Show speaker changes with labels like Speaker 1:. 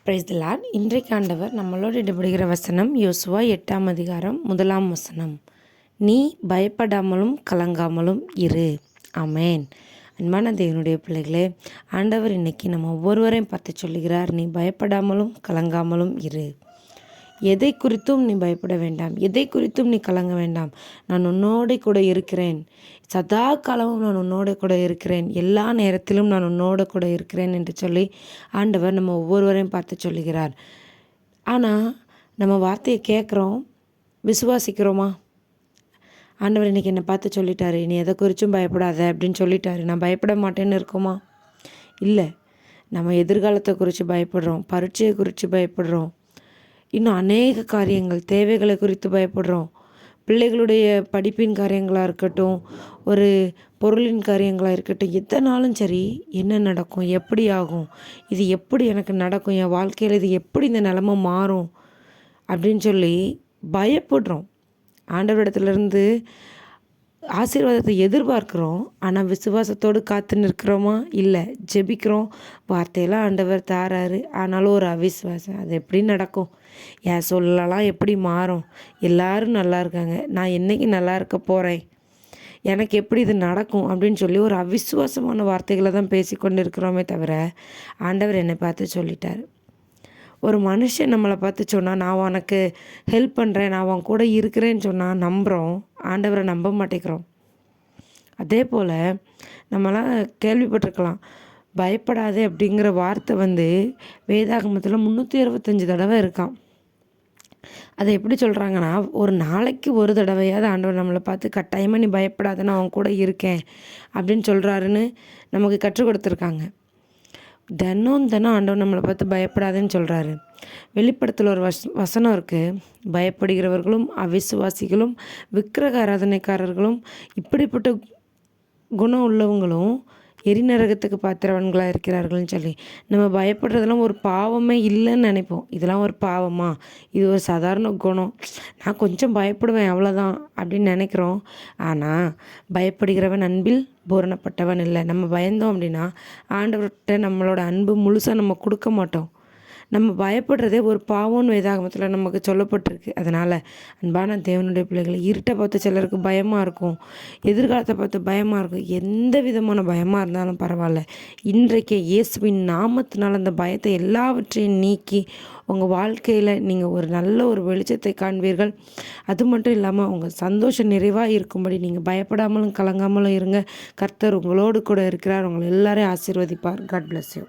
Speaker 1: Praise the Lord. இன்றைக்கு ஆண்டவர் நம்மளோடு இடைபடுகிற வசனம் யோசுவா 8ஆம் அதிகாரம் 1ஆம் வசனம். நீ பயப்படாமலும் கலங்காமலும் இரு. ஆமேன். அன்பான தேவனுடைய பிள்ளைகளே, ஆண்டவர் இன்னைக்கு நம்ம ஒவ்வொருவரையும் பார்த்து சொல்லுகிறார், நீ பயப்படாமலும் கலங்காமலும் இரு. எதை குறித்தும் நீ பயப்பட வேண்டாம், எதை குறித்தும் நீ கலங்க வேண்டாம். நான் உன்னோடு கூட இருக்கிறேன், சதா காலமும் நான் உன்னோட கூட இருக்கிறேன், எல்லா நேரத்திலும் நான் உன்னோட கூட இருக்கிறேன் என்று சொல்லி ஆண்டவர் நம்ம ஒவ்வொருவரையும் பார்த்து சொல்லுகிறார். ஆனால் நம்ம வார்த்தையை கேட்குறோம், விசுவாசிக்கிறோமா? ஆண்டவர் இன்றைக்கி என்னை பார்த்து சொல்லிட்டாரு, நீ எதை குறித்தும் பயப்படாத அப்படின்னு சொல்லிட்டாரு. நான் பயப்பட மாட்டேன்னு இருக்கோமா? இல்லை. நம்ம எதிர்காலத்தை குறித்து பயப்படுறோம், பரீட்சையை குறித்து பயப்படுறோம், இன்னும் அநேக காரியங்கள், தேவைகளை குறித்து பயப்படுறோம். பிள்ளைகளுடைய படிப்பின் காரியங்களாக இருக்கட்டும், ஒரு பொருளின் காரியங்களாக இருக்கட்டும், எத்தனாலும் சரி, என்ன நடக்கும், எப்படி ஆகும், இது எப்படி எனக்கு நடக்கும், என் வாழ்க்கையில் இது எப்படி இந்த நிலமை மாறும் அப்படின்னு சொல்லி பயப்படுறோம். ஆண்டவரிடத்துலேருந்து ஆசீர்வாதத்தை எதிர்பார்க்குறோம், ஆனால் விசுவாசத்தோடு காத்து நிற்கிறோமா? இல்லை. ஜெபிக்கிறோம், வார்த்தையெல்லாம் ஆண்டவர் தாராரு, ஆனாலும் ஒரு அவிசுவாசம். அது எப்படி நடக்கும், என் சொல்லலாம் எப்படி மாறும், எல்லாரும் நல்லா இருக்காங்க, நான் என்றைக்கு நல்லா இருக்க போகிறேன், எனக்கு எப்படி இது நடக்கும் அப்படின்னு சொல்லி ஒரு அவிசுவாசமான வார்த்தைகளை தான் பேசிக்கொண்டு இருக்கிறோமே தவிர, ஆண்டவர் என்னை பார்த்து சொல்லிட்டார். ஒரு மனுஷன் நம்மளை பார்த்து சொன்னால், நான் உனக்கு ஹெல்ப் பண்ணுறேன், நான் உன் கூட இருக்கிறேன்னு சொன்னால் நம்புகிறோம், ஆண்டவரை நம்ப மாட்டேங்கிறோம். அதே போல் நம்மளாம் கேள்விப்பட்டிருக்கலாம், பயப்படாதே அப்படிங்கிற வார்த்தை வேதாகமத்தில் 365 தடவை இருக்கான். அதை எப்படி சொல்கிறாங்கன்னா, ஒரு நாளைக்கு ஒரு தடவையாவது ஆண்டவர் நம்மளை பார்த்து கட்டாயமாக நீ பயப்படாத, நான் அவன் கூட இருக்கேன் அப்படின்னு சொல்கிறாருன்னு நமக்கு கற்றுக் கொடுத்துருக்காங்க. தினம் ஆண்டவர் நம்மளை பார்த்து பயப்படாதுன்னு சொல்கிறாரு. வெளிப்படத்தில் ஒரு வசனம் இருக்குது, பயப்படுகிறவர்களும் அவிசுவாசிகளும் விக்கிரக ஆராதனைக்காரர்களும் இப்படிப்பட்ட குணம் உள்ளவங்களும் எரிநரகத்துக்கு பாத்திரவன்களாக இருக்கிறார்கள்னு சொல்லி. நம்ம பயப்படுறதெல்லாம் ஒரு பாவமே இல்லைன்னு நினைப்போம். இதெல்லாம் ஒரு பாவமா, இது ஒரு சாதாரண குணம், நான் கொஞ்சம் பயப்படுவேன் அவ்வளோதான் அப்படின்னு நினைக்கிறோம். ஆனால் பயப்படுகிறவன் அன்பில் பூரணப்பட்டவன் இல்லை. நம்ம பயந்தோம் அப்படின்னா ஆண்டவர்கிட்ட நம்மளோட அன்பு முழுசாக நம்ம கொடுக்க மாட்டோம். நம்ம பயப்படுறதே ஒரு பாவம்னு வேதாகமத்தில் நமக்கு சொல்லப்பட்டிருக்கு. அதனால் அன்பான தேவனுடைய பிள்ளைகளை, இருட்டை பார்த்து சிலருக்கு பயமாக இருக்கும், எதிர்காலத்தை பார்த்து பயமாக இருக்கும், எந்த விதமான பயமாக இருந்தாலும் பரவாயில்ல, இன்றைக்கே இயேசுவின் நாமத்தினால் அந்த பயத்தை எல்லாவற்றையும் நீக்கி உங்கள் வாழ்க்கையில் நீங்கள் ஒரு நல்ல ஒரு வெளிச்சத்தை காண்பீர்கள். அது மட்டும் இல்லாமல் உங்கள் சந்தோஷம் நிறைவாக இருக்கும்படி நீங்கள் பயப்படாமலும் கலங்காமலும் இருங்க. கர்த்தர் உங்களோடு கூட இருக்கிறார். உங்களை எல்லாரையும் ஆசீர்வதிப்பார். God bless you.